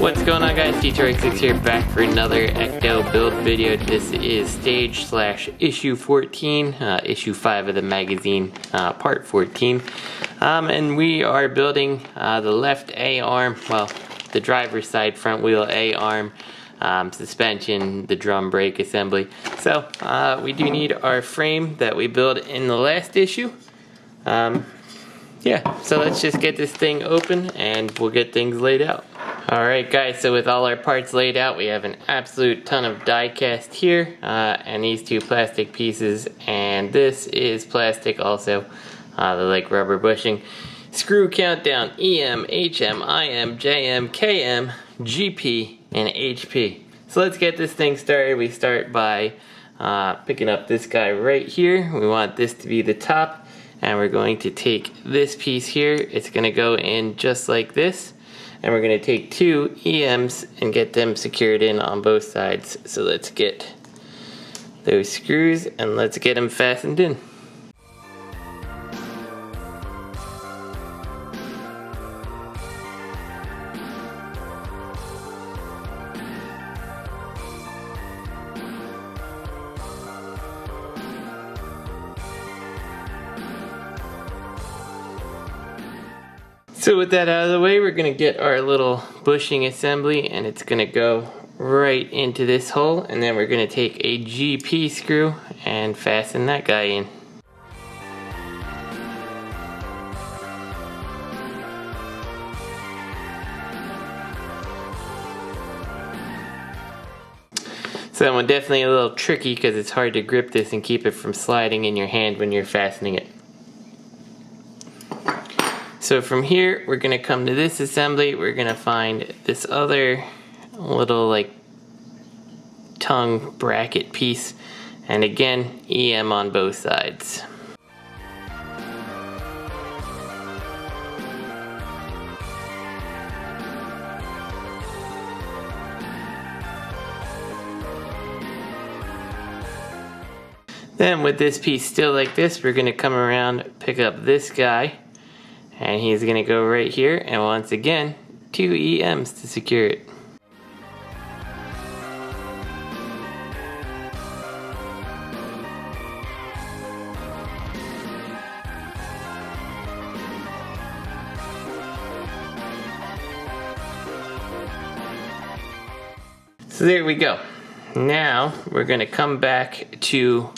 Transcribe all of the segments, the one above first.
What's going on, guys? T2RX6 here, back for another Ecto build video. This is stage/issue 14, issue 5 of the magazine, part 14. And we are building the left A arm, well, the driver's side front wheel A arm, suspension, the drum brake assembly. So we do need our frame that we built in the last issue. Yeah, so let's just get this thing open and we'll get things laid out. Alright guys, so with all our parts laid out, we have an absolute ton of die cast here, and these two plastic pieces, and this is plastic also, the like rubber bushing. Screw countdown: EM, HM, IM, JM, KM, GP, and HP. So let's get this thing started. We start by picking up this guy right here. We want this to be the top, and we're going to take this piece here. It's going to go in just like this. And we're going to take two EMs and get them secured in on both sides. So let's get those screws and let's get them fastened in. So with that out of the way, we're going to get our little bushing assembly, and it's going to go right into this hole, and then we're going to take a GP screw and fasten that guy in. So that one definitely a little tricky because it's hard to grip this and keep it from sliding in your hand when you're fastening it. So from here, we're going to come to this assembly. We're going to find this other little like tongue bracket piece, and again, EM on both sides. Then with this piece still like this, we're going to come around, pick up this guy, and he's going to go right here, and once again, two EMs to secure it. So there we go. Now we're going to come back to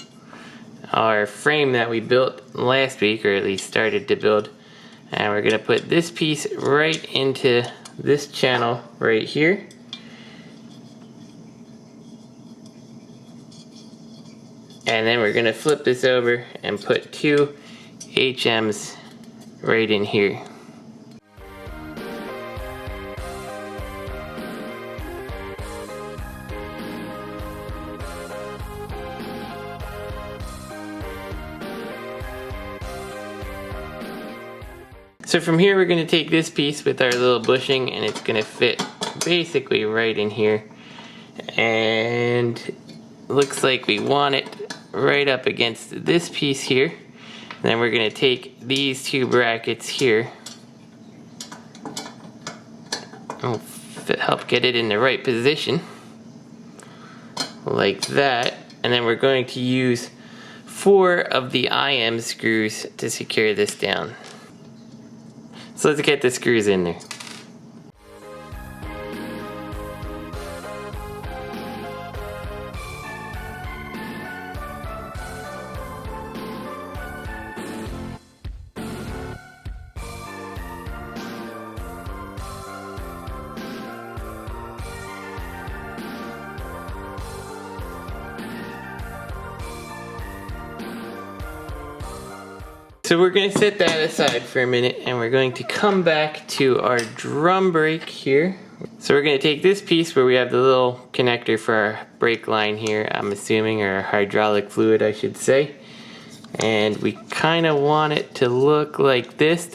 our frame that we built last week, or at least started to build. And we're going to put this piece right into this channel right here. And then we're going to flip this over and put two HMs right in here. So from here, we're going to take this piece with our little bushing, and it's going to fit basically right in here. And looks like we want it right up against this piece here. And then we're going to take these two brackets here. I'll help get it in the right position. Like that. And then we're going to use 4 of the IM screws to secure this down. So let's get the screws in there. So we're going to set that aside for a minute, and we're going to come back to our drum brake here. So we're going to take this piece where we have the little connector for our brake line here, I'm assuming, or hydraulic fluid I should say. And we kind of want it to look like this.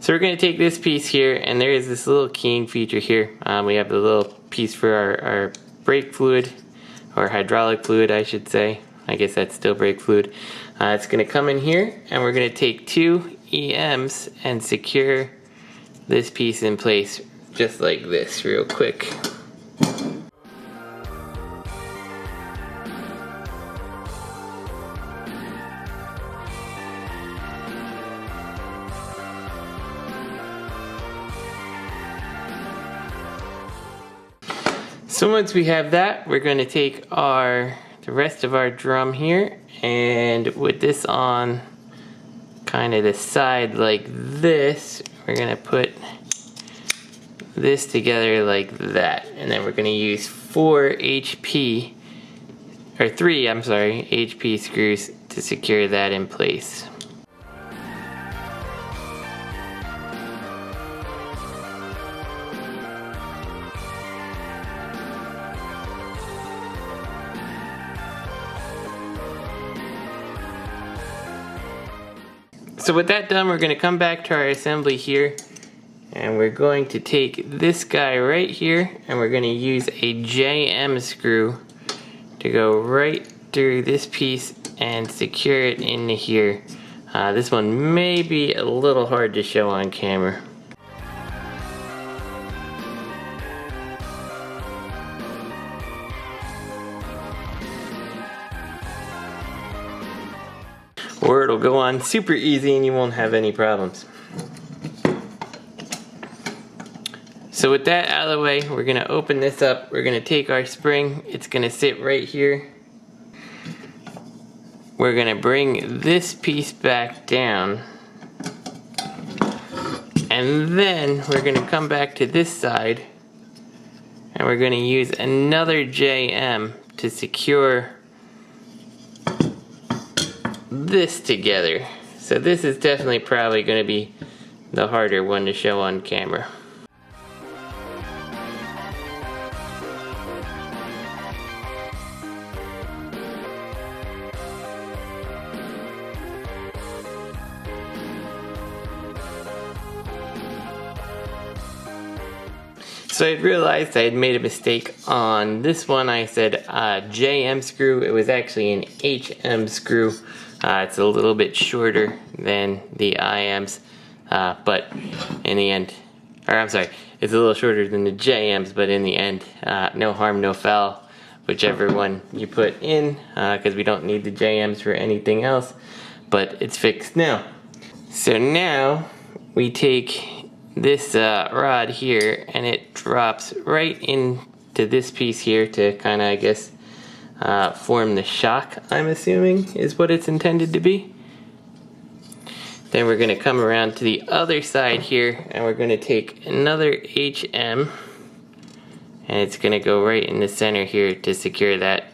So we're going to take this piece here, and there is this little keying feature here. We have the little piece for our brake fluid, or hydraulic fluid I should say. I guess that's still brake fluid. It's going to come in here, and we're going to take two EMs and secure this piece in place just like this real quick. So once we have that, we're going to take the rest of our drum here, and with this on kind of the side like this, we're going to put this together like that, and then we're going to use 3 HP screws to secure that in place. So with that done, we're going to come back to our assembly here, and we're going to take this guy right here, and we're going to use a JM screw to go right through this piece and secure it into here. This one may be a little hard to show on camera. Or it'll go on super easy and you won't have any problems. So with that out of the way, we're going to open this up. We're going to take our spring. It's going to sit right here. We're going to bring this piece back down. And then we're going to come back to this side. And we're going to use another JM to secure this together. So this is definitely probably going to be the harder one to show on camera. So I realized I had made a mistake on this one. I said JM screw. It was actually an HM screw. It's a little bit shorter than the IMs, but in the end, it's a little shorter than the JMs, but in the end, no harm, no foul, whichever one you put in, because we don't need the JMs for anything else, but it's fixed now. So now we take this rod here, and it drops right into this piece here to kind of, I guess, form the shock, I'm assuming, is what it's intended to be. Then we're going to come around to the other side here, and we're going to take another HM, and it's going to go right in the center here to secure that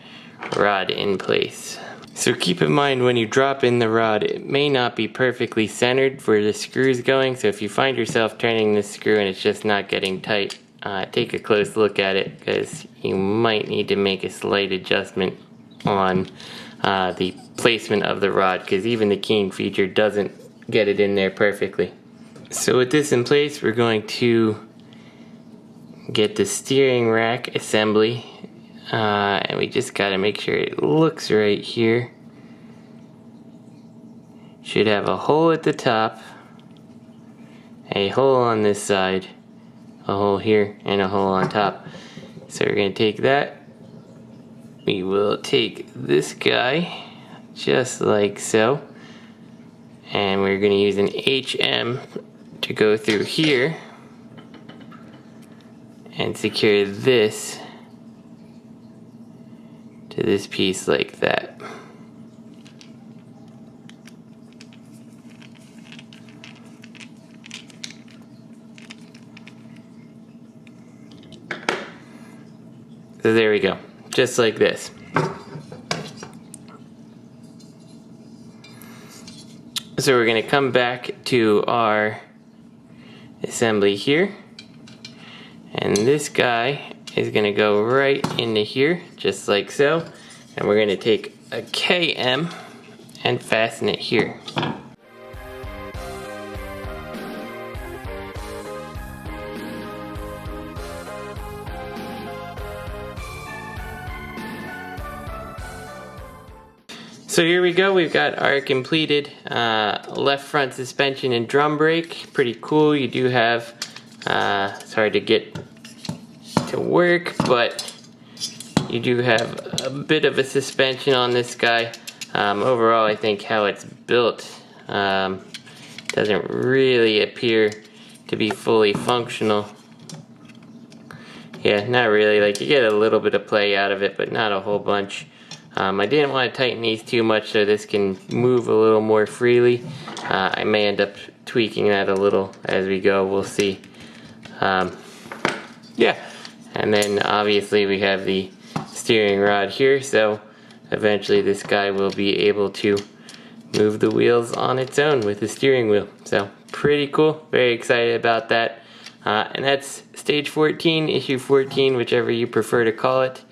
rod in place. So keep in mind, when you drop in the rod, it may not be perfectly centered where the screw is going, so if you find yourself turning this screw and it's just not getting tight, take a close look at it, because you might need to make a slight adjustment on the placement of the rod, because even the keying feature doesn't get it in there perfectly. So with this in place, we're going to get the steering rack assembly, and we just got to make sure it looks right here. Should have a hole at the top, a hole on this side, a hole here, and a hole on top. So we're going to take that. We will take this guy just like so, and we're going to use an HM to go through here and secure this to this piece like that. So there we go, just like this. So we're going to come back to our assembly here, and this guy is going to go right into here, just like so, and we're going to take a KM and fasten it here. So here we go, we've got our completed left front suspension and drum brake. Pretty cool. You do have, it's hard to get to work, but you do have a bit of a suspension on this guy. Overall, I think how it's built doesn't really appear to be fully functional. Yeah, not really. Like, you get a little bit of play out of it, but not a whole bunch. I didn't want to tighten these too much so this can move a little more freely. I may end up tweaking that a little as we go. We'll see. Yeah, and then obviously we have the steering rod here, so eventually this guy will be able to move the wheels on its own with the steering wheel. So pretty cool. Very excited about that. And that's stage 14, issue 14, whichever you prefer to call it,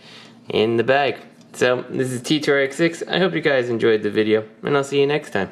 in the bag. So this is T2RX6. I hope you guys enjoyed the video, and I'll see you next time.